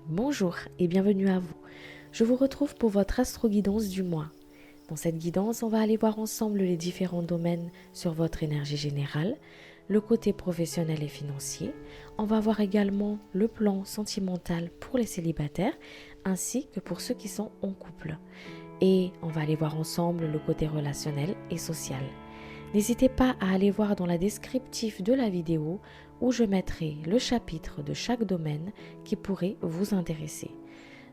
Bonjour et bienvenue à vous. Je vous retrouve pour votre astro-guidance du mois. Dans cette guidance, on va aller voir ensemble les différents domaines sur votre énergie générale, le côté professionnel et financier. On va voir également le plan sentimental pour les célibataires ainsi que pour ceux qui sont en couple. Et on va aller voir ensemble le côté relationnel et social. N'hésitez pas à aller voir dans la descriptif de la vidéo où je mettrai le chapitre de chaque domaine qui pourrait vous intéresser.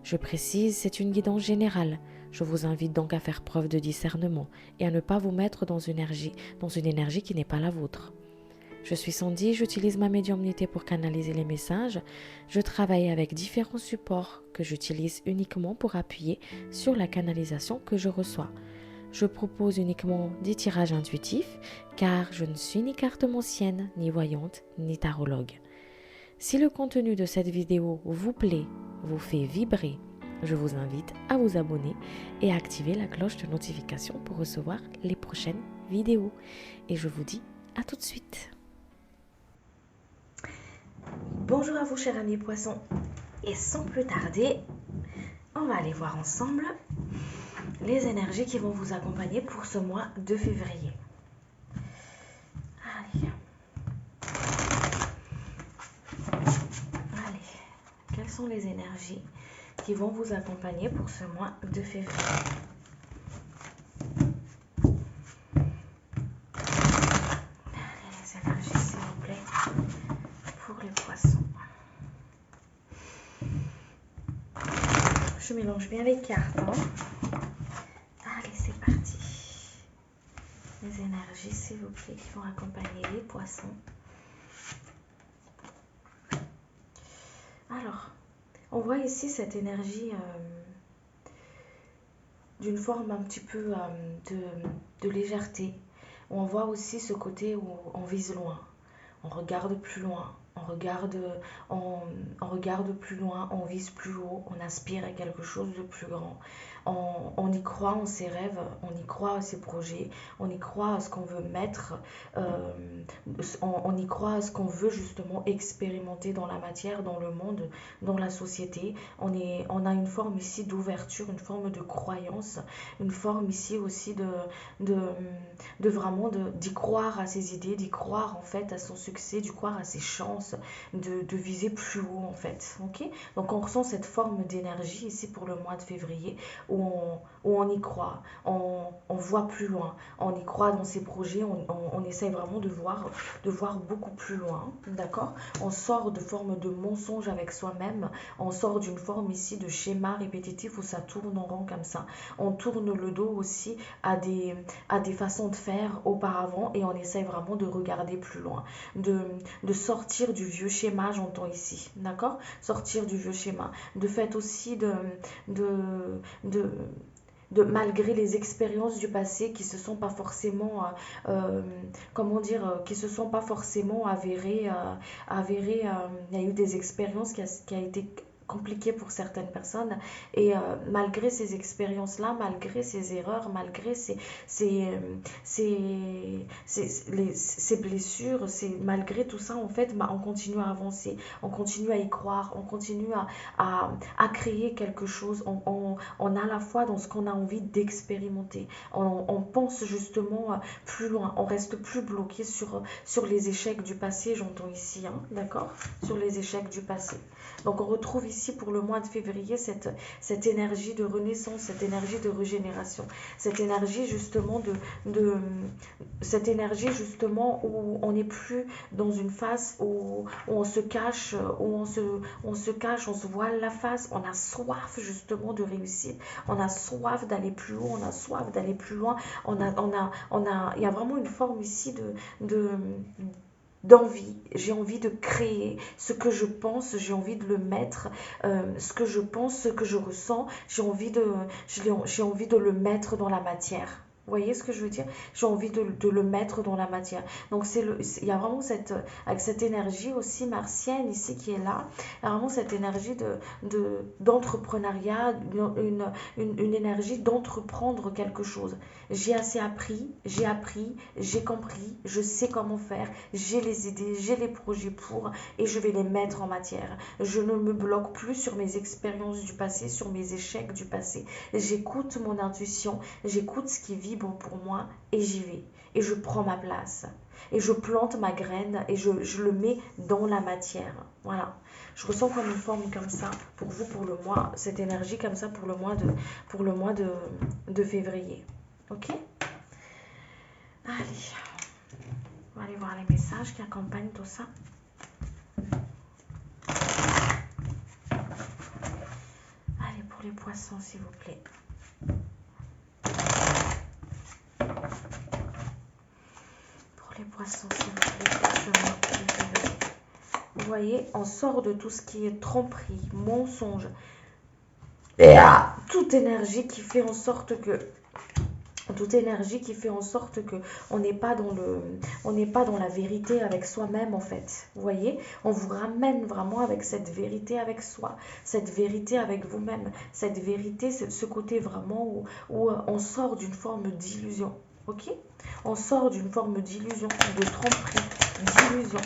Je précise, c'est une guidance générale. Je vous invite donc à faire preuve de discernement et à ne pas vous mettre dans une énergie qui n'est pas la vôtre. Je suis Sandy, j'utilise ma médiumnité pour canaliser les messages. Je travaille avec différents supports que j'utilise uniquement pour appuyer sur la canalisation que je reçois. Je propose uniquement des tirages intuitifs car je ne suis ni cartomancienne, ni voyante, ni tarologue. Si le contenu de cette vidéo vous plaît, vous fait vibrer, je vous invite à vous abonner et à activer la cloche de notification pour recevoir les prochaines vidéos. Et je vous dis à tout de suite. Bonjour à vous chers amis poissons, et sans plus tarder, on va aller voir ensemble les énergies qui vont vous accompagner pour ce mois de février. Allez, quelles sont les énergies qui vont vous accompagner pour ce mois de février? Allez, les énergies s'il vous plaît, pour les poissons. Je mélange bien les cartes. Allez, c'est parti. Les énergies, s'il vous plaît, qui vont accompagner les poissons. Alors, on voit ici cette énergie d'une forme un petit peu de légèreté. On voit aussi ce côté où on vise loin, on regarde plus loin. On regarde plus loin, on vise plus haut, on aspire à quelque chose de plus grand. On y croit en ses rêves, on y croit à ses projets, on y croit à ce qu'on veut mettre, on y croit à ce qu'on veut justement expérimenter dans la matière, dans le monde, dans la société. On a une forme ici d'ouverture, une forme de croyance, une forme ici aussi de vraiment d'y croire à ses idées, d'y croire en fait à son succès, d'y croire à ses chances, de viser plus haut en fait. Ok, donc on ressent cette forme d'énergie ici pour le mois de février où on y croit, on voit plus loin, on y croit dans ses projets, on essaie vraiment de voir beaucoup plus loin, d'accord. On sort de forme de mensonge avec soi-même, on sort d'une forme ici de schéma répétitif où ça tourne en rond comme ça. On tourne le dos aussi à des façons de faire auparavant et on essaie vraiment de regarder plus loin, de sortir du vieux schéma, j'entends ici, d'accord, sortir du vieux schéma, de fait aussi malgré les expériences du passé qui se sont pas forcément qui se sont pas forcément avérées, il y a eu des expériences qui a été compliqué pour certaines personnes et malgré ces expériences-là, malgré ces erreurs, malgré ces blessures, malgré tout ça, en fait, on continue à avancer, on continue à y croire, on continue à créer quelque chose, on a la foi dans ce qu'on a envie d'expérimenter, on pense justement plus loin, on reste plus bloqué sur les échecs du passé, j'entends ici, hein, d'accord, sur les échecs du passé. Donc on retrouve ici pour le mois de février cette énergie de renaissance, cette énergie de régénération, cette énergie justement cette énergie justement où on n'est plus dans une phase où on se cache, on se voile la face, on a soif justement de réussir, on a soif d'aller plus haut, on a soif d'aller plus loin, il y a vraiment une forme ici d'envie, j'ai envie de créer ce que je pense, j'ai envie de le mettre, ce que je pense, ce que je ressens, j'ai envie de le mettre dans la matière. Vous voyez ce que je veux dire? J'ai envie de le mettre dans la matière. Donc, il y a vraiment avec cette énergie aussi martienne ici qui est là. Il y a vraiment cette énergie d'entrepreneuriat, une énergie d'entreprendre quelque chose. J'ai assez appris, j'ai compris, je sais comment faire, j'ai les idées, j'ai les projets pour et je vais les mettre en matière. Je ne me bloque plus sur mes expériences du passé, sur mes échecs du passé. J'écoute mon intuition, j'écoute ce qui vibre pour moi et j'y vais. Et je prends ma place. Et je plante ma graine et je le mets dans la matière. Voilà. Je ressens comme une forme comme ça pour vous, pour le mois, cette énergie comme ça pour le mois de février. Ok? Allez, on va aller voir les messages qui accompagnent tout ça. Allez, pour les poissons, s'il vous plaît. Pour les poissons, s'il vous plaît. Vous voyez, on sort de tout ce qui est tromperie, mensonge. Toute énergie qui fait en sorte que on n'est pas dans la vérité avec soi-même en fait. Vous voyez, on vous ramène vraiment avec cette vérité avec soi, cette vérité avec vous-même, cette vérité, ce côté vraiment où on sort d'une forme d'illusion. Ok? On sort d'une forme d'illusion, de tromperie, d'illusion.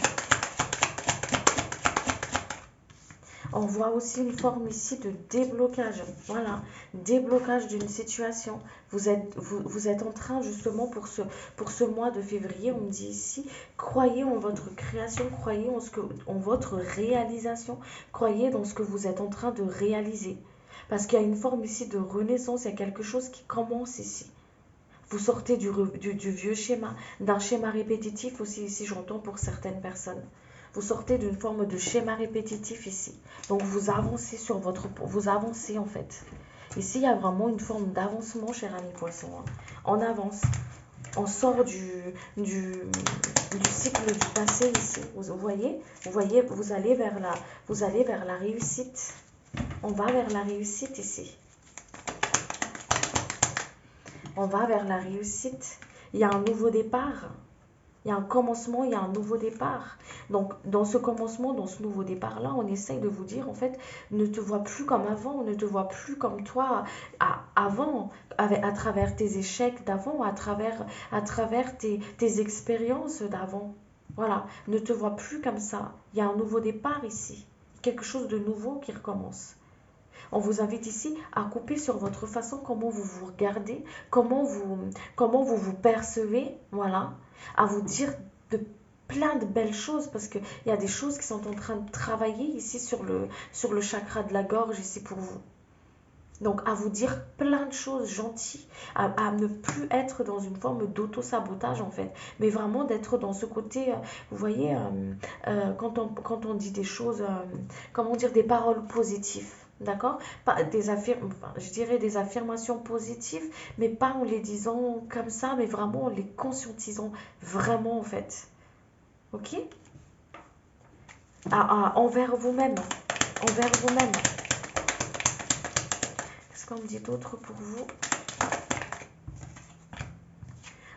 On voit aussi une forme ici de déblocage. Voilà, déblocage d'une situation. Vous êtes en train justement pour ce mois de février, on me dit ici, croyez en votre création, croyez en votre réalisation, croyez dans ce que vous êtes en train de réaliser. Parce qu'il y a une forme ici de renaissance, il y a quelque chose qui commence ici. Vous sortez du vieux schéma, d'un schéma répétitif aussi ici, j'entends pour certaines personnes. Vous sortez d'une forme de schéma répétitif ici. Donc vous avancez vous avancez en fait. Ici, il y a vraiment une forme d'avancement, cher ami poisson. On avance. On sort du cycle du passé ici. Vous voyez, vous allez vers la réussite. On va vers la réussite ici. On va vers la réussite. Il y a un nouveau départ. Il y a un commencement, il y a un nouveau départ. Donc, dans ce commencement, dans ce nouveau départ-là, on essaye de vous dire, en fait, ne te vois plus comme avant, ne te vois plus comme toi avant, à travers tes échecs d'avant, à travers tes expériences d'avant. Voilà, ne te vois plus comme ça. Il y a un nouveau départ ici, quelque chose de nouveau qui recommence. On vous invite ici à couper sur votre façon, comment vous vous regardez, comment vous percevez, voilà, à vous dire de plein de belles choses parce qu'il y a des choses qui sont en train de travailler ici sur le chakra de la gorge ici pour vous. Donc à vous dire plein de choses gentilles, à ne plus être dans une forme d'auto-sabotage en fait, mais vraiment d'être dans ce côté, vous voyez, quand on dit des choses, comment dire, des paroles positives. D'accord? Je dirais des affirmations positives, mais pas en les disant comme ça, mais vraiment en les conscientisant vraiment en fait. Ok? Envers vous-même. Envers vous-même. Qu'est-ce qu'on me dit d'autre pour vous?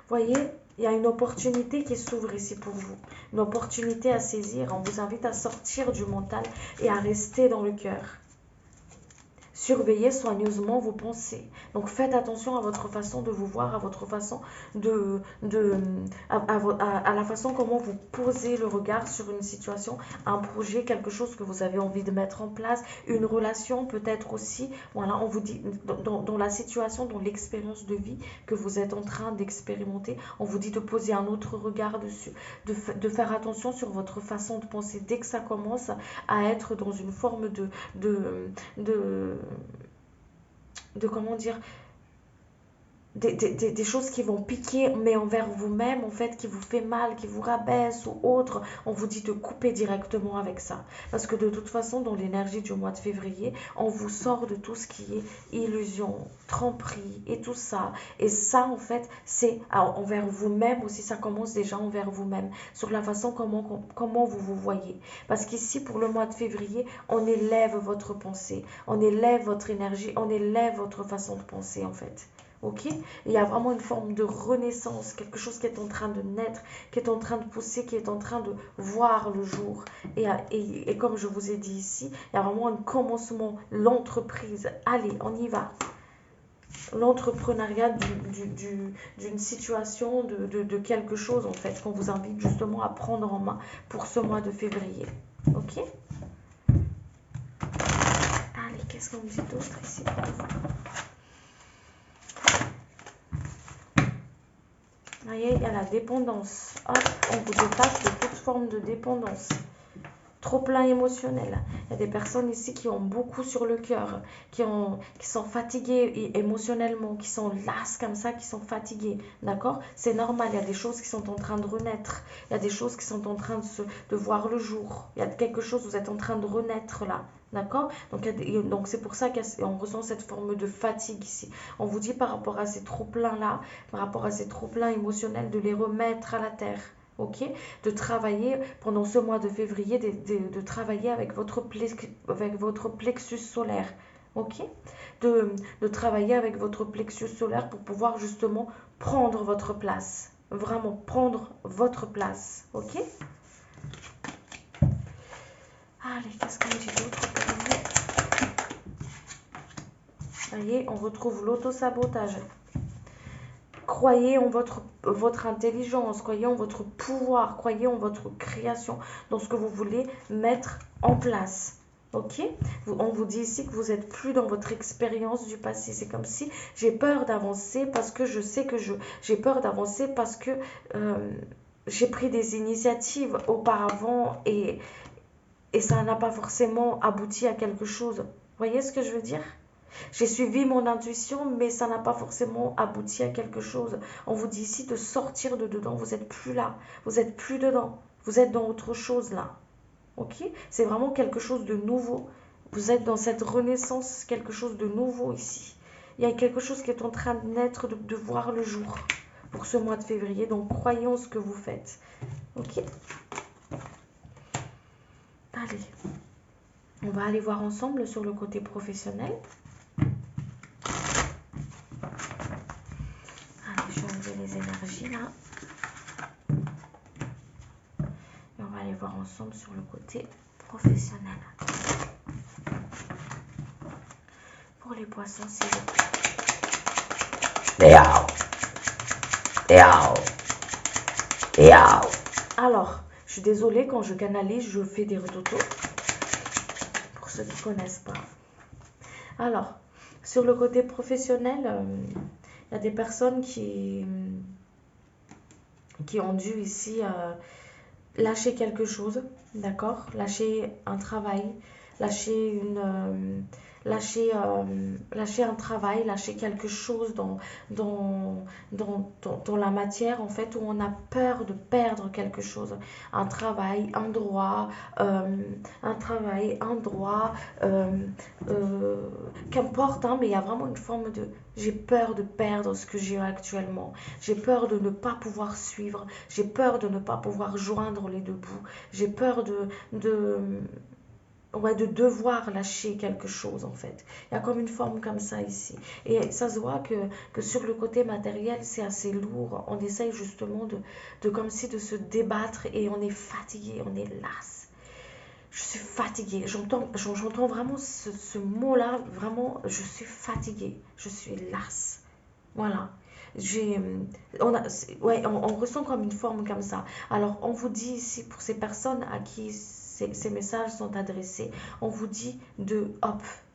Voyez, il y a une opportunité qui s'ouvre ici pour vous. Une opportunité à saisir. On vous invite à sortir du mental et à rester dans le cœur. Surveillez soigneusement vos pensées. Donc faites attention à votre façon de vous voir, à votre façon à la façon comment vous posez le regard sur une situation, un projet, quelque chose que vous avez envie de mettre en place, une relation peut-être aussi. Voilà, on vous dit dans la situation, dans l'expérience de vie que vous êtes en train d'expérimenter, on vous dit de poser un autre regard dessus, de faire attention sur votre façon de penser dès que ça commence à être dans une forme de comment dire, des choses qui vont piquer, mais envers vous-même, en fait, qui vous fait mal, qui vous rabaisse ou autre, on vous dit de couper directement avec ça. Parce que de toute façon, dans l'énergie du mois de février, on vous sort de tout ce qui est illusion, tromperie et tout ça. Et ça, en fait, c'est envers vous-même aussi, ça commence déjà envers vous-même, sur la façon comment vous vous voyez. Parce qu'ici, pour le mois de février, on élève votre pensée, on élève votre énergie, on élève votre façon de penser, en fait. Ok? Il y a vraiment une forme de renaissance, quelque chose qui est en train de naître, qui est en train de pousser, qui est en train de voir le jour. Et comme je vous ai dit ici, il y a vraiment un commencement, l'entreprise. Allez, on y va. L'entrepreneuriat d'une situation, de quelque chose en fait, qu'on vous invite justement à prendre en main pour ce mois de février. Ok? Allez, qu'est-ce qu'on me dit d'autre ici pour vous? Vous voyez, il y a la dépendance. Hop, on vous détache de toute forme de dépendance. Trop plein émotionnel. Il y a des personnes ici qui ont beaucoup sur le cœur, qui sont fatiguées émotionnellement, qui sont lasses comme ça, qui sont fatiguées. D'accord? C'est normal, il y a des choses qui sont en train de renaître. Il y a des choses qui sont en train de voir le jour. Il y a quelque chose, vous êtes en train de renaître là. D'accord? Donc c'est pour ça qu'on ressent cette forme de fatigue ici. On vous dit par rapport à ces trop-pleins là, par rapport à ces trop-pleins émotionnels, de les remettre à la terre. Ok? De travailler pendant ce mois de février, de travailler avec votre plexus solaire. Ok? De travailler avec votre plexus solaire pour pouvoir justement prendre votre place. Vraiment prendre votre place. Ok? Allez, qu'est-ce qu'on dit d'autre pour vous? Voyez, on retrouve l'autosabotage. Croyez en votre intelligence, croyez en votre pouvoir, croyez en votre création, dans ce que vous voulez mettre en place. Ok? On vous dit ici que vous n'êtes plus dans votre expérience du passé. C'est comme si j'ai peur d'avancer parce que je sais que j'ai peur d'avancer parce que j'ai pris des initiatives auparavant et ça n'a pas forcément abouti à quelque chose. Vous voyez ce que je veux dire? J'ai suivi mon intuition, mais ça n'a pas forcément abouti à quelque chose. On vous dit ici de sortir de dedans. Vous n'êtes plus là. Vous n'êtes plus dedans. Vous êtes dans autre chose là. Ok? C'est vraiment quelque chose de nouveau. Vous êtes dans cette renaissance, quelque chose de nouveau ici. Il y a quelque chose qui est en train de naître, de voir le jour pour ce mois de février. Donc, croyez en ce que vous faites. Ok? Allez. On va aller voir ensemble sur le côté professionnel. Allez, je vais enlever les énergies là. Et on va aller voir ensemble sur le côté professionnel. Pour les poissons, s'il vous plaît. Alors, je suis désolée, quand je canalise, je fais des retotos. Pour ceux qui ne connaissent pas. Alors, sur le côté professionnel, il y a des personnes qui ont dû ici lâcher quelque chose, d'accord? Lâcher un travail, lâcher un travail, lâcher quelque chose dans la matière, en fait, où on a peur de perdre quelque chose. Un travail, un droit, qu'importe, hein, mais il y a vraiment une forme de... J'ai peur de perdre ce que j'ai actuellement. J'ai peur de ne pas pouvoir suivre. J'ai peur de ne pas pouvoir joindre les deux bouts. J'ai peur ouais, de devoir lâcher quelque chose en fait. Il y a comme une forme comme ça ici. Et ça se voit que sur le côté matériel, c'est assez lourd. On essaye justement comme si de se débattre et on est fatigué, on est lasse. Je suis fatiguée. J'entends vraiment ce mot-là, vraiment, je suis fatiguée. Je suis lasse. Voilà. On ressent comme une forme comme ça. Alors, on vous dit ici, pour ces personnes à qui ces messages sont adressés, on vous dit de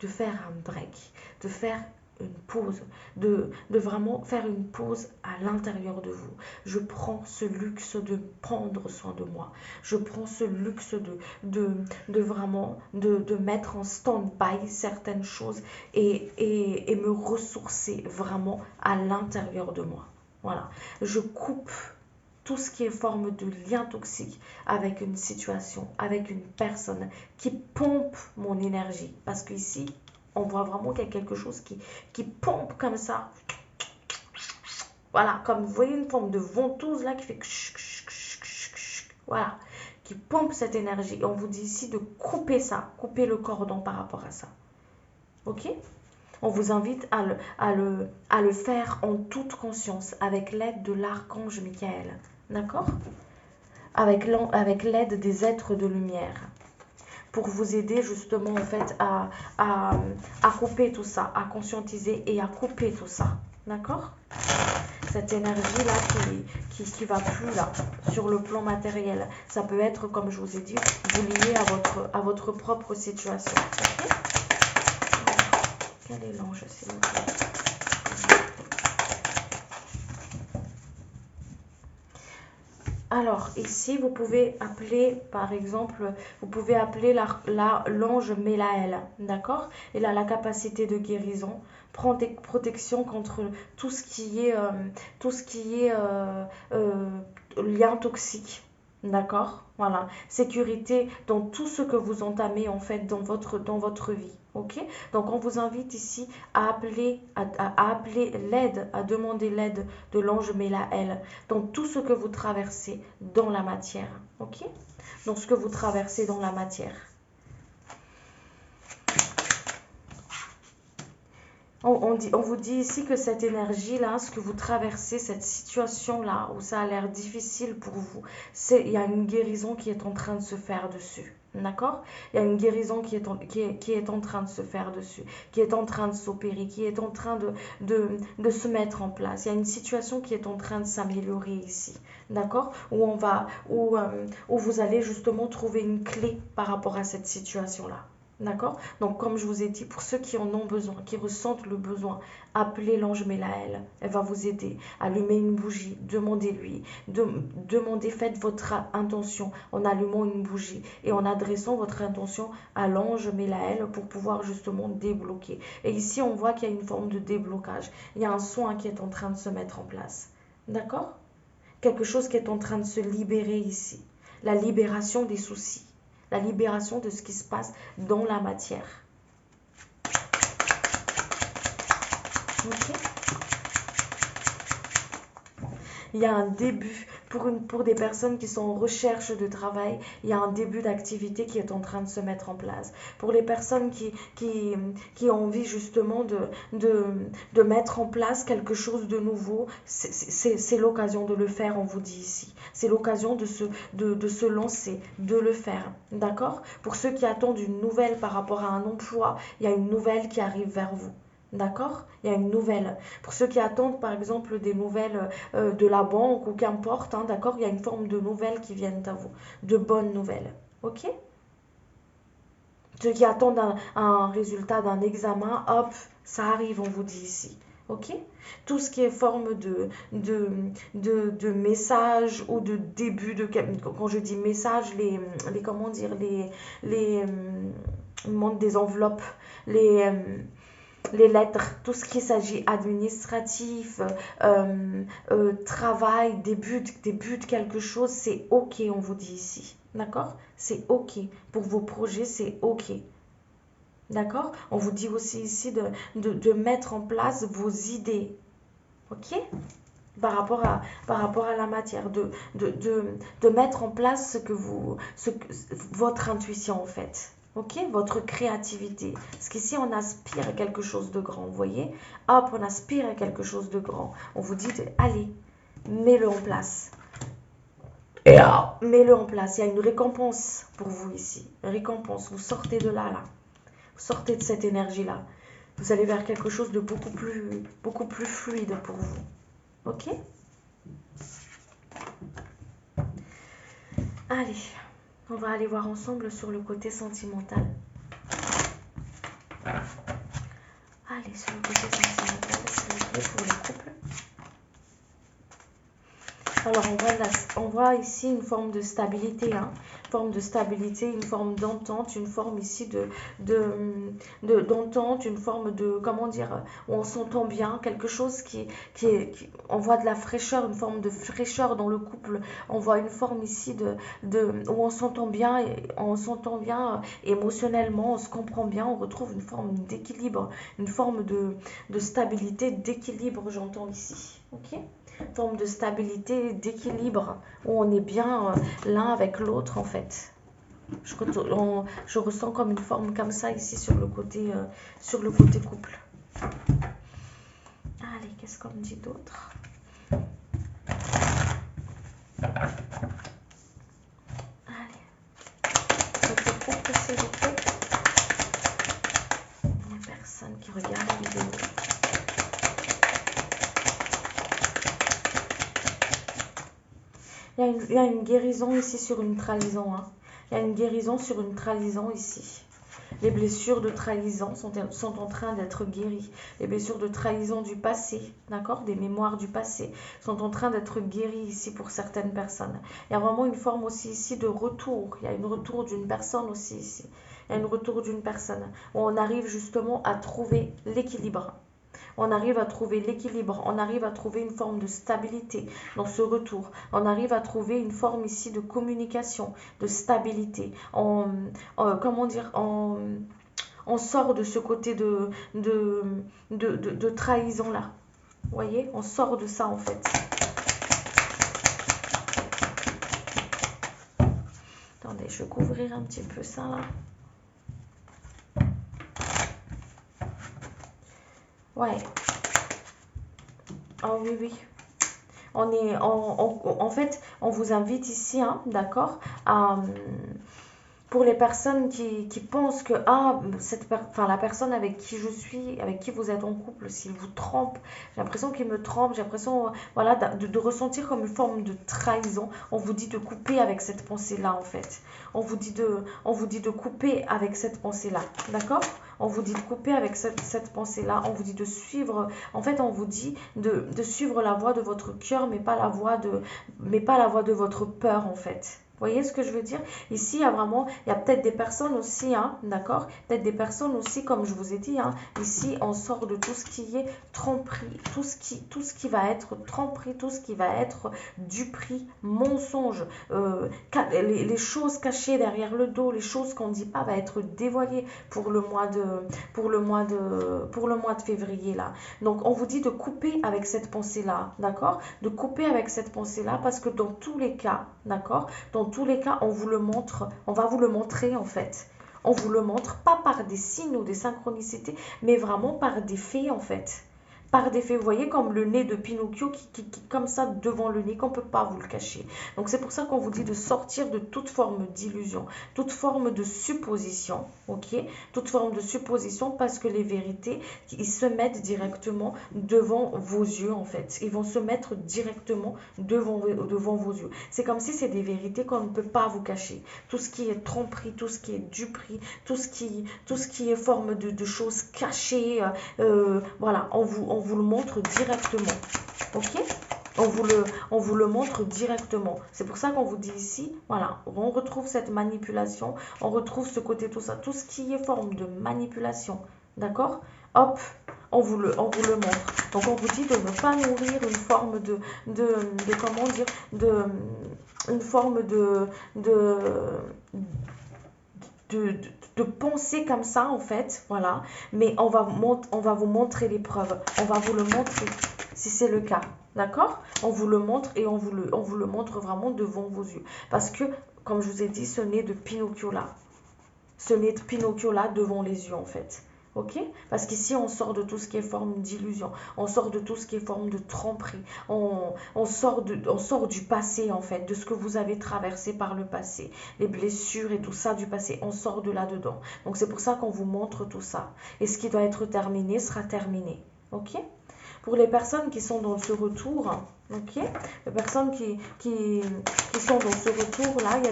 faire un break, de faire une pause, de vraiment faire une pause à l'intérieur de vous. Je prends ce luxe de prendre soin de moi. Je prends ce luxe de vraiment de mettre en stand-by certaines choses et me ressourcer vraiment à l'intérieur de moi. Voilà. Je coupe tout ce qui est forme de lien toxique avec une situation, avec une personne qui pompe mon énergie. Parce qu'ici, on voit vraiment qu'il y a quelque chose qui pompe comme ça. Voilà, comme vous voyez une forme de ventouse là qui fait... Voilà, qui pompe cette énergie. Et on vous dit ici de couper ça, couper le cordon par rapport à ça. Ok? On vous invite à le faire en toute conscience, avec l'aide de l'archange Michael. D'accord? Avec l'aide des êtres de lumière. Pour vous aider justement en fait à couper tout ça, à conscientiser et à couper tout ça. D'accord? Cette énergie là qui va plus là sur le plan matériel, ça peut être, comme je vous ai dit, vous lié à votre propre situation. Okay? Quel est l'ange, s'il vous plaît? Alors, ici, vous pouvez appeler, par exemple, vous pouvez appeler l'ange Mélaël, d'accord? Il a la capacité de guérison, protection contre tout ce qui est lien toxique, d'accord? Voilà, sécurité dans tout ce que vous entamez, en fait, dans votre vie, ok? Donc, on vous invite ici à appeler l'aide, à demander l'aide de l'ange Mélaël dans tout ce que vous traversez dans la matière. Ok? Dans ce que vous traversez dans la matière. On vous dit ici que cette énergie-là, ce que vous traversez, cette situation-là, où ça a l'air difficile pour vous, il y a une guérison qui est en train de se faire dessus. D'accord? Il y a une guérison qui est en train de se faire dessus, qui est en train de s'opérer, qui est en train de se mettre en place. Il y a une situation qui est en train de s'améliorer ici. D'accord? Où vous allez justement trouver une clé par rapport à cette situation-là. D'accord? Donc, comme je vous ai dit, pour ceux qui en ont besoin, qui ressentent le besoin, appelez l'ange Mélaël. Elle va vous aider. Allumez une bougie, demandez-lui. Demandez, faites votre intention en allumant une bougie et en adressant votre intention à l'ange Mélaël pour pouvoir justement débloquer. Et ici, on voit qu'il y a une forme de déblocage. Il y a un soin qui est en train de se mettre en place. D'accord? Quelque chose qui est en train de se libérer ici. La libération des soucis. La libération de ce qui se passe dans la matière. Okay. Il y a un début, pour des personnes qui sont en recherche de travail, il y a un début d'activité qui est en train de se mettre en place. Pour les personnes qui ont envie justement de mettre en place quelque chose de nouveau, c'est l'occasion de le faire, on vous dit ici. C'est l'occasion de se lancer, de le faire. D'accord? Pour ceux qui attendent une nouvelle par rapport à un emploi, il y a une nouvelle qui arrive vers vous. D'accord? Il y a une nouvelle. Pour ceux qui attendent par exemple des nouvelles de la banque ou qu'importe, hein, d'accord? Il y a une forme de nouvelles qui viennent à vous. De bonnes nouvelles. Ok? Ceux qui attendent un résultat d'un examen, hop, ça arrive, on vous dit ici. Ok? Tout ce qui est forme de message ou de début de... Quand je dis message, comment dire, les des enveloppes, les lettres, tout ce qui s'agit administratif, travail, début de quelque chose, c'est ok, on vous dit ici. D'accord? C'est ok. Pour vos projets, c'est ok. D'accord? On vous dit aussi ici de mettre en place vos idées. Ok? Par rapport à la matière, de mettre en place votre intuition en fait. Ok, votre créativité. Parce qu'ici, on aspire à quelque chose de grand, vous voyez? Hop, on aspire à quelque chose de grand. On vous dit, allez, mets-le en place. Mets-le en place. Il y a une récompense pour vous ici. Une récompense. Vous sortez de là. Vous sortez de cette énergie-là. Vous allez vers quelque chose de beaucoup plus fluide pour vous. Ok? Allez. On va aller voir ensemble sur le côté sentimental. Allez, sur le côté sentimental, s'il vous plaît, pour les couples. Alors, on voit ici une forme de stabilité, hein. Forme de stabilité, une forme d'entente, une forme ici d'entente, une forme de, comment dire, où on s'entend bien, quelque chose on voit de la fraîcheur, une forme de fraîcheur dans le couple, on voit une forme ici où on s'entend bien, émotionnellement, on se comprend bien, on retrouve une forme d'équilibre, une forme de stabilité, d'équilibre, j'entends ici, ok? Forme de stabilité, d'équilibre, où on est bien l'un avec l'autre en fait. Je ressens comme une forme comme ça ici sur le côté couple. Allez, qu'est-ce qu'on me dit d'autre? Allez, votre couple, s'il vous plaît. Les personnes qui regardent la vidéo. Il y a une guérison ici sur une trahison. Hein. Il y a une guérison sur une trahison ici. Les blessures de trahison sont en train d'être guéries. Les blessures de trahison du passé, d'accord, des mémoires du passé, sont en train d'être guéries ici pour certaines personnes. Il y a vraiment une forme aussi ici de retour. Il y a une retour d'une personne aussi ici. Il y a une retour d'une personne où on arrive justement à trouver l'équilibre. On arrive à trouver l'équilibre, on arrive à trouver une forme de stabilité dans ce retour. On arrive à trouver une forme ici de communication, de stabilité. Comment dire, on sort de ce côté de trahison là. Vous voyez, on sort de ça en fait. Attendez, je vais couvrir un petit peu ça là. Ouais. Ah oui, oui. En fait, on vous invite ici, hein, d'accord, pour les personnes qui pensent que la personne avec qui je suis, avec qui vous êtes en couple, s'il vous trompe, j'ai l'impression qu'il me trompe, j'ai l'impression voilà, de ressentir comme une forme de trahison. On vous dit de couper avec cette pensée-là en fait. On vous dit de couper avec cette pensée-là, d'accord? On vous dit de couper avec cette pensée-là. On vous dit de suivre, en fait on vous dit de suivre la voie de votre cœur, mais pas la voie de votre peur en fait. Vous voyez ce que je veux dire? Ici, il y a peut-être des personnes aussi, hein, d'accord? Peut-être des personnes aussi, comme je vous ai dit, hein, ici, on sort de tout ce qui est tromperie, tout ce qui va être tromperie, tout ce qui va être duperie, mensonge, les choses cachées derrière le dos, les choses qu'on ne dit pas, va être dévoilées pour le mois de février, là. Donc, on vous dit de couper avec cette pensée-là, d'accord? De couper avec cette pensée-là, parce que dans tous les cas, d'accord? Dans tous les cas, on vous le montre, on va vous le montrer en fait. On vous le montre pas par des signes ou des synchronicités, mais vraiment par des faits en fait. Par des faits, vous voyez comme le nez de Pinocchio qui comme ça devant le nez, qu'on ne peut pas vous le cacher. Donc c'est pour ça qu'on vous dit de sortir de toute forme d'illusion, toute forme de supposition, ok? Toute forme de supposition parce que les vérités, ils se mettent directement devant vos yeux en fait. Ils vont se mettre directement devant vos yeux. C'est comme si c'est des vérités qu'on ne peut pas vous cacher. Tout ce qui est tromperie, tout ce qui est duperie, tout ce qui est forme de choses cachées, voilà, on vous le montre directement. Ok? On vous le montre directement. C'est pour ça qu'on vous dit ici, voilà, on retrouve cette manipulation, on retrouve ce côté, tout ça, tout ce qui est forme de manipulation. D'accord? Hop, on vous le montre. Donc on vous dit de ne pas nourrir une forme de comment dire, une forme de penser comme ça en fait, voilà. Mais on va vous montrer les preuves. On va vous le montrer si c'est le cas. D'accord? On vous le montre et on vous le montre vraiment devant vos yeux. Parce que, comme je vous ai dit, ce nez de Pinocchio là. Ce nez de Pinocchio là devant les yeux en fait. Ok? Parce qu'ici, on sort de tout ce qui est forme d'illusion. On sort de tout ce qui est forme de tromperie. On sort du passé, en fait, de ce que vous avez traversé par le passé. Les blessures et tout ça du passé. On sort de là-dedans. Donc, c'est pour ça qu'on vous montre tout ça. Et ce qui doit être terminé sera terminé. Ok? Pour les personnes qui sont dans ce retour, ok, les personnes qui sont dans ce retour-là,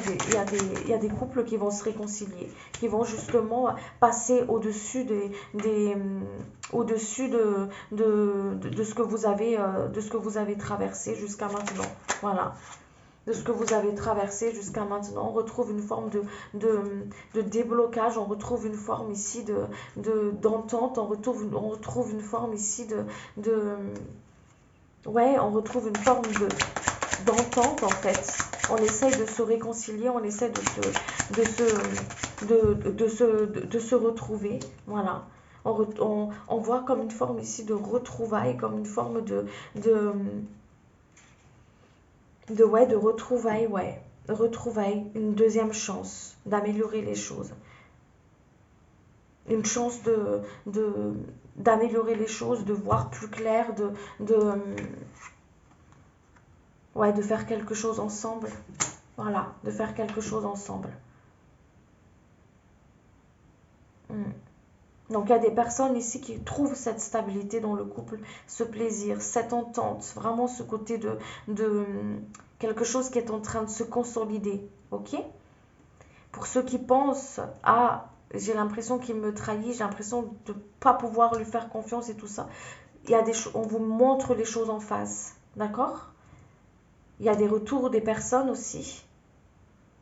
il y a des couples qui vont se réconcilier, qui vont justement passer au-dessus au-dessus de ce que vous avez traversé jusqu'à maintenant. Voilà. De ce que vous avez traversé jusqu'à maintenant. On retrouve une forme de déblocage, on retrouve une forme ici d'entente, on retrouve une forme ici ouais, on retrouve une forme d'entente en fait. On essaye de se réconcilier, on essaie de se retrouver, voilà. On voit comme une forme ici de retrouvailles, comme une forme de retrouvailles, ouais. Retrouvailles, une deuxième chance d'améliorer les choses. une chance d'améliorer les choses, de voir plus clair, ouais, de faire quelque chose ensemble. Voilà, de faire quelque chose ensemble. Donc il y a des personnes ici qui trouvent cette stabilité dans le couple, ce plaisir, cette entente, vraiment ce côté de quelque chose qui est en train de se consolider. Ok? Pour ceux qui pensent à j'ai l'impression qu'il me trahit, j'ai l'impression de ne pas pouvoir lui faire confiance et tout ça, il y a on vous montre les choses en face. D'accord? Il y a des retours des personnes aussi,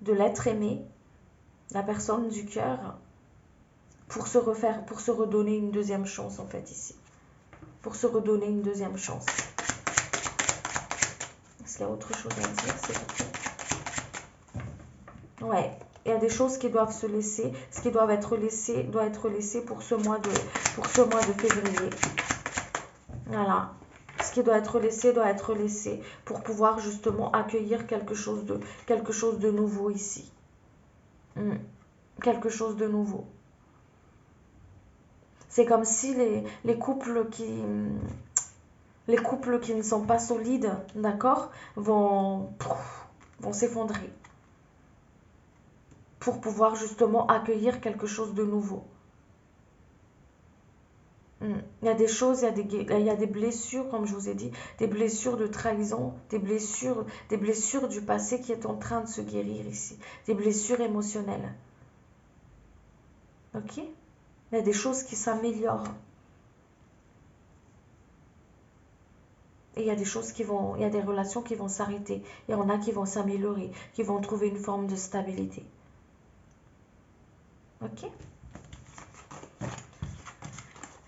de l'être aimé, la personne du cœur, pour se refaire, pour se redonner une deuxième chance en fait ici. Pour se redonner une deuxième chance. Est-ce qu'il y a autre chose à dire, s'il vous plaît? Ouais, il y a des choses qui doivent se laisser. Ce qui doit être laissé doit être laissé pour ce mois de février. Voilà. Ce qui doit être laissé pour pouvoir justement accueillir quelque chose de nouveau ici. Quelque chose de nouveau. C'est comme si les couples qui ne sont pas solides, d'accord, vont s'effondrer pour pouvoir justement accueillir quelque chose de nouveau. Il y a des choses, il y a des blessures, comme je vous ai dit, des blessures de trahison, des blessures du passé qui est en train de se guérir ici, des blessures émotionnelles. Ok? Il y a des choses qui s'améliorent. Et il y a des choses il y a des relations qui vont s'arrêter. Il y en a qui vont s'améliorer, qui vont trouver une forme de stabilité. Ok?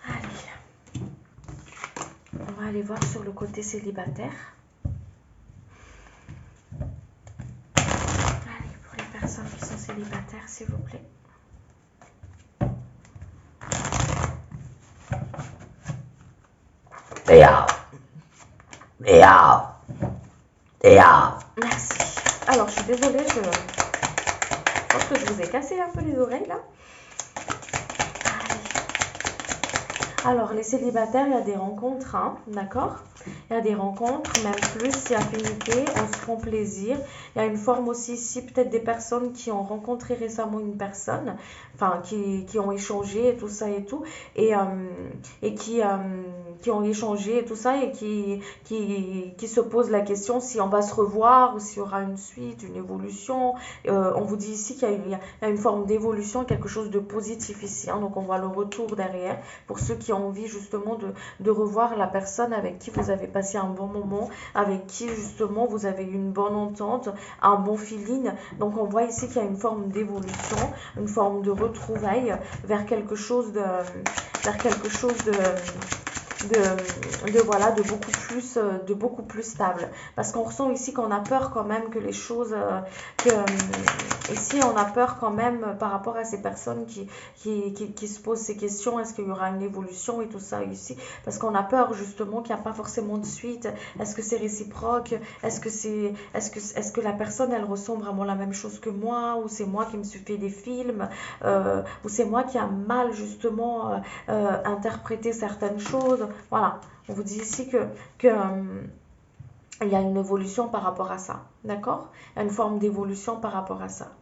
Allez. On va aller voir sur le côté célibataire. Allez, pour les personnes qui sont célibataires, s'il vous plaît. Merci. Alors, je suis désolée, je pense que je vous ai cassé un peu les oreilles là. Alors, les célibataires, il y a des rencontres, hein, d'accord? Il y a des rencontres, même plus, il y a affinité, on se prend plaisir. Il y a une forme aussi ici, peut-être des personnes qui ont rencontré récemment une personne, enfin, qui ont échangé et tout ça et tout, et qui ont échangé et tout ça, et qui se posent la question si on va se revoir ou s'il y aura une suite, une évolution. On vous dit ici qu'il y a une forme d'évolution, quelque chose de positif ici, hein, donc on voit le retour derrière, pour ceux qui ont envie justement de revoir la personne avec qui vous avez passé un bon moment, avec qui justement vous avez eu une bonne entente, un bon feeling. Donc on voit ici qu'il y a une forme d'évolution, une forme de retrouvailles vers quelque chose de voilà, de beaucoup plus stable, parce qu'on ressent ici qu'on a peur quand même que les choses ici on a peur quand même par rapport à ces personnes qui se posent ces questions, est-ce qu'il y aura une évolution et tout ça ici, parce qu'on a peur justement qu'il n'y a pas forcément de suite. Est-ce que c'est réciproque? Est-ce que la personne elle ressent vraiment la même chose que moi, ou c'est moi qui me suis fait des films, ou c'est moi qui a mal justement interprété certaines choses. Voilà, on vous dit ici que il y a une évolution par rapport à ça, d'accord? Il y a une forme d'évolution par rapport à ça,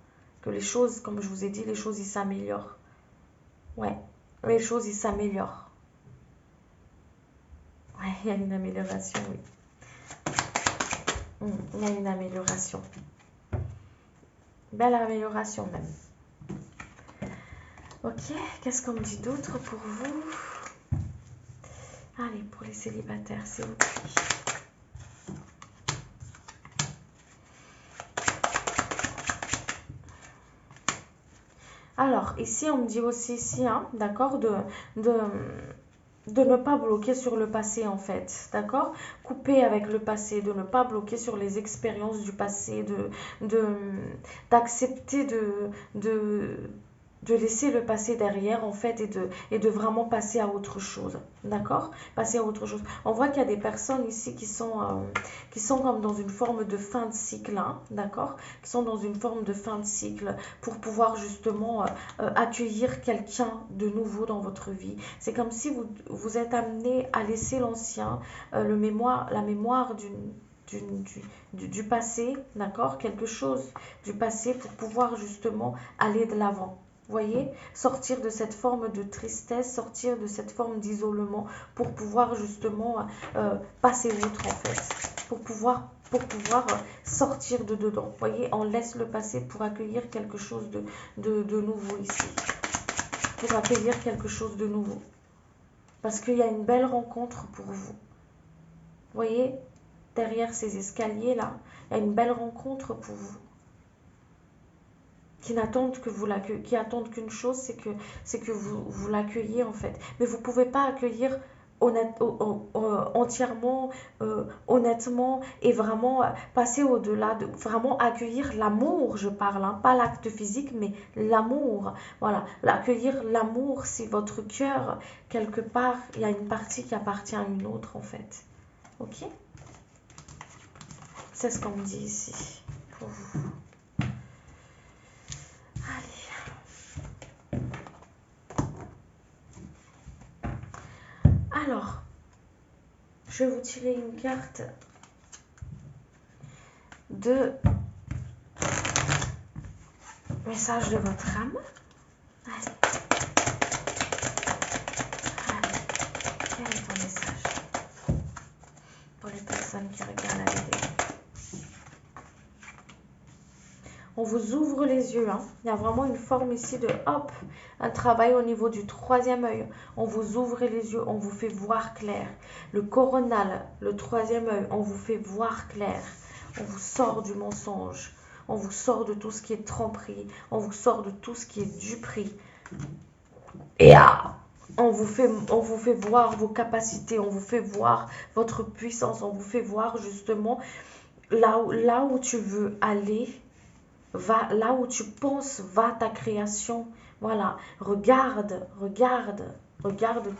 que les choses, comme je vous ai dit, les choses ils s'améliorent. Ouais, les choses ils s'améliorent. Ouais, il y a une amélioration, oui. Il y a une amélioration. Belle amélioration même. Ok, qu'est-ce qu'on me dit d'autre pour vous? Allez, pour les célibataires, s'il vous plaît. Alors, ici, on me dit aussi, ici, hein, d'accord, de ne pas bloquer sur le passé, en fait, d'accord? Couper avec le passé, de ne pas bloquer sur les expériences du passé, d'accepter de laisser le passé derrière en fait et de vraiment passer à autre chose, d'accord? Passer à autre chose. On voit qu'il y a des personnes ici qui sont comme dans une forme de fin de cycle, hein, d'accord? Qui sont dans une forme de fin de cycle pour pouvoir justement accueillir quelqu'un de nouveau dans votre vie. C'est comme si vous êtes amené à laisser l'ancien, la mémoire du passé, d'accord? Quelque chose du passé pour pouvoir justement aller de l'avant. Voyez, sortir de cette forme de tristesse, sortir de cette forme d'isolement pour pouvoir justement passer outre en fait, pour pouvoir sortir de dedans. Voyez, on laisse le passé pour accueillir quelque chose de nouveau ici, pour accueillir quelque chose de nouveau. Parce qu'il y a une belle rencontre pour vous. Voyez, derrière ces escaliers là, il y a une belle rencontre pour vous. Qui n'attendent que vous l'accueillez, qui attendent qu'une chose, c'est que vous l'accueillez en fait. Mais vous ne pouvez pas accueillir entièrement, honnêtement et vraiment passer au-delà, de vraiment accueillir l'amour, je parle, hein, pas l'acte physique, mais l'amour. Voilà, accueillir l'amour, si votre cœur, quelque part, il y a une partie qui appartient à une autre en fait. Ok? C'est ce qu'on me dit ici pour vous. Alors, je vais vous tirer une carte de message de votre âme. Allez. Allez. Quel est ton message pour les personnes qui regardent la vidéo? On vous ouvre les yeux, hein. Il y a vraiment une forme ici de hop, un travail au niveau du troisième œil. On vous ouvre les yeux, on vous fait voir clair. Le coronal, le troisième œil, on vous fait voir clair. On vous sort du mensonge. On vous sort de tout ce qui est tromperie. On vous sort de tout ce qui est duperie. Et on vous fait voir vos capacités. On vous fait voir votre puissance. On vous fait voir justement là où tu veux aller. Va là où tu penses, va ta création. Voilà, regarde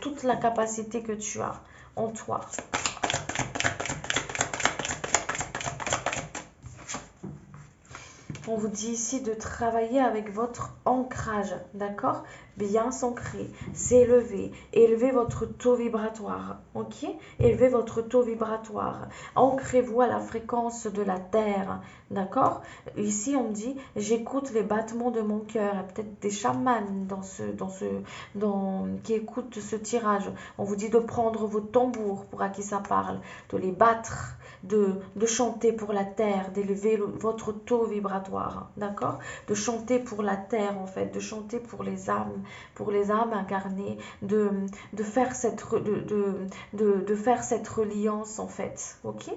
toute la capacité que tu as en toi. On vous dit ici de travailler avec votre ancrage, d'accord? Bien s'ancrer, s'élever, élever votre taux vibratoire, ok? Élevez votre taux vibratoire. Ancrez-vous à la fréquence de la terre, d'accord? Ici, on me dit, j'écoute les battements de mon cœur. Il y a peut-être des chamans qui écoutent ce tirage. On vous dit de prendre vos tambours pour à qui ça parle, de les battre. De chanter pour la terre, d'élever votre taux vibratoire, d'accord? De chanter pour la terre en fait, de chanter pour les âmes incarnées, de faire cette reliance en fait, ok?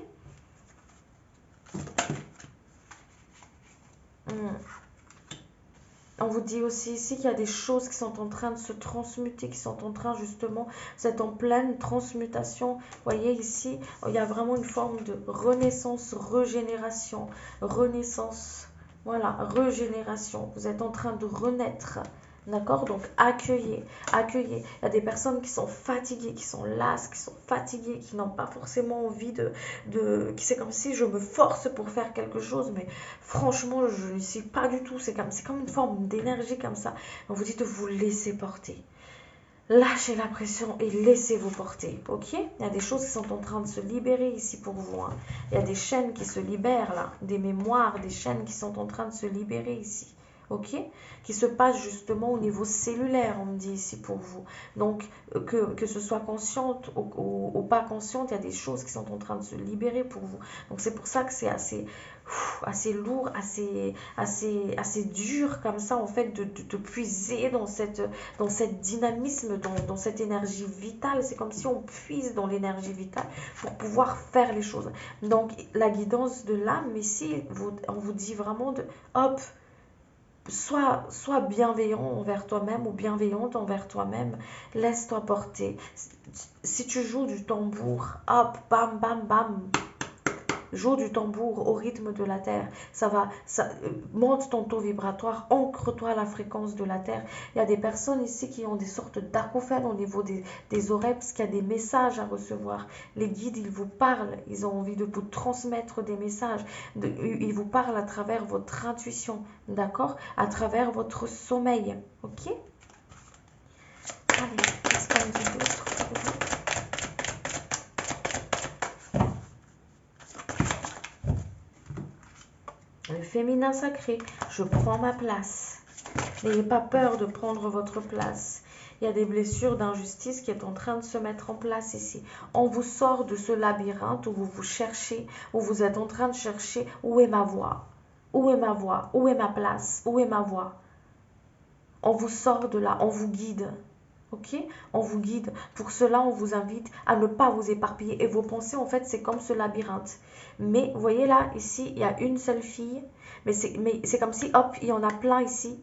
On vous dit aussi ici qu'il y a des choses qui sont en train de se transmuter, qui sont en train justement, vous êtes en pleine transmutation. Vous voyez ici, il y a vraiment une forme de renaissance, régénération, renaissance, voilà, régénération. Vous êtes en train de renaître. D'accord? Donc, accueillez. Il y a des personnes qui sont fatiguées, qui sont lasses, qui sont fatiguées, qui n'ont pas forcément envie c'est comme si je me force pour faire quelque chose, mais franchement, je ne suis pas du tout. C'est comme une forme d'énergie comme ça. On vous dit de vous laisser porter. Lâchez la pression et laissez-vous porter, ok? Il y a des choses qui sont en train de se libérer ici pour vous, hein. Il y a des chaînes qui se libèrent là, des mémoires, des chaînes qui sont en train de se libérer ici. Ok, qui se passe justement au niveau cellulaire, on me dit ici pour vous. Donc, que ce soit consciente ou pas consciente, il y a des choses qui sont en train de se libérer pour vous. Donc, c'est pour ça que c'est assez lourd, assez dur comme ça, en fait, de puiser dans cette dynamisme, dans cette énergie vitale. C'est comme si on puise dans l'énergie vitale pour pouvoir faire les choses. Donc, la guidance de l'âme, ici, on vous dit vraiment de, hop, Sois bienveillant envers toi-même ou bienveillante envers toi-même. Laisse-toi porter. Si tu joues du tambour, hop, bam, bam, bam. joue du tambour au rythme de la terre. Monte ton taux vibratoire, ancre-toi à la fréquence de la terre. Il y a des personnes ici qui ont des sortes d'acouphènes au niveau des oreilles parce qu'il y a des messages à recevoir. Les guides, ils vous parlent, ils ont envie de vous transmettre des messages. Ils vous parlent à travers votre intuition, d'accord? À travers votre sommeil, ok? Allez, qu'est-ce qu'on dit d'autre? Le féminin sacré, je prends ma place. N'ayez pas peur de prendre votre place. Il y a des blessures d'injustice qui est en train de se mettre en place ici. On vous sort de ce labyrinthe où vous vous cherchez, où vous êtes en train de chercher où est ma voix, où est ma voix, où est ma place, où est ma voix. On vous sort de là, on vous guide. Ok, on vous guide. Pour cela, on vous invite à ne pas vous éparpiller. Et vos pensées, en fait, c'est comme ce labyrinthe. Mais vous voyez là, ici, il y a une seule fille. Mais c'est comme si, hop, il y en a plein ici.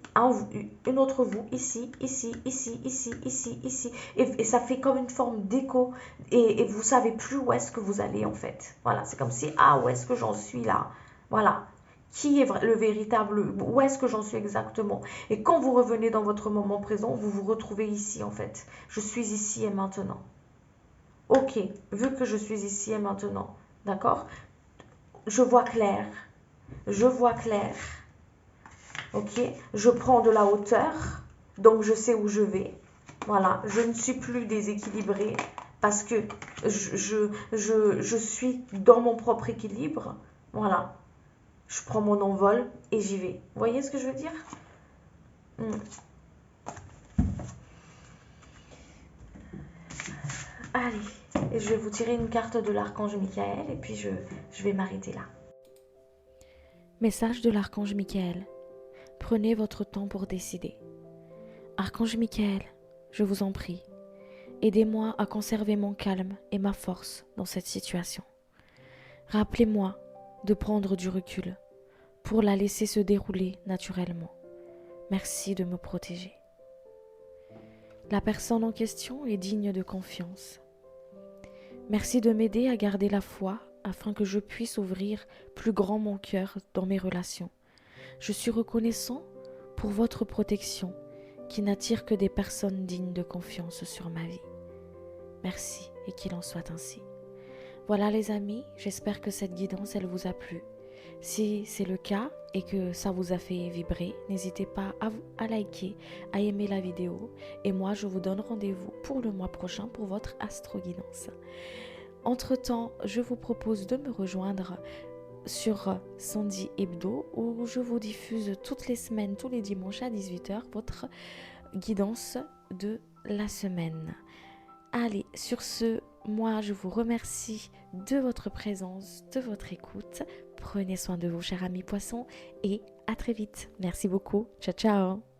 Une autre vous, ici, ici, ici, ici, ici, ici. Et ça fait comme une forme d'écho. Et vous savez plus où est-ce que vous allez, en fait. Voilà, c'est comme si, ah, où est-ce que j'en suis là? Voilà. Qui est le véritable, où est-ce que j'en suis exactement? Et quand vous revenez dans votre moment présent, vous vous retrouvez ici en fait. Je suis ici et maintenant. Ok, vu que je suis ici et maintenant, d'accord? Je vois clair. Je vois clair. Ok, je prends de la hauteur, donc je sais où je vais. Voilà, je ne suis plus déséquilibrée parce que je suis dans mon propre équilibre. Voilà. Je prends mon envol et j'y vais. Vous voyez ce que je veux dire? Allez, et je vais vous tirer une carte de l'archange Michael et puis je vais m'arrêter là. Message de l'archange Michael. Prenez votre temps pour décider. Archange Michael, je vous en prie, aidez-moi à conserver mon calme et ma force dans cette situation. Rappelez-moi de prendre du recul pour la laisser se dérouler naturellement. Merci de me protéger. La personne en question est digne de confiance. Merci de m'aider à garder la foi afin que je puisse ouvrir plus grand mon cœur dans mes relations. Je suis reconnaissant pour votre protection qui n'attire que des personnes dignes de confiance sur ma vie. Merci et qu'il en soit ainsi. Voilà les amis, j'espère que cette guidance elle vous a plu. Si c'est le cas et que ça vous a fait vibrer, n'hésitez pas à liker, à aimer la vidéo et moi je vous donne rendez-vous pour le mois prochain pour votre astro-guidance. Entre-temps, je vous propose de me rejoindre sur Sandy Hebdo où je vous diffuse toutes les semaines, tous les dimanches à 18h, votre guidance de la semaine. Allez, sur ce, moi je vous remercie de votre présence, de votre écoute. Prenez soin de vous, chers amis poissons, et à très vite. Merci beaucoup. Ciao, ciao.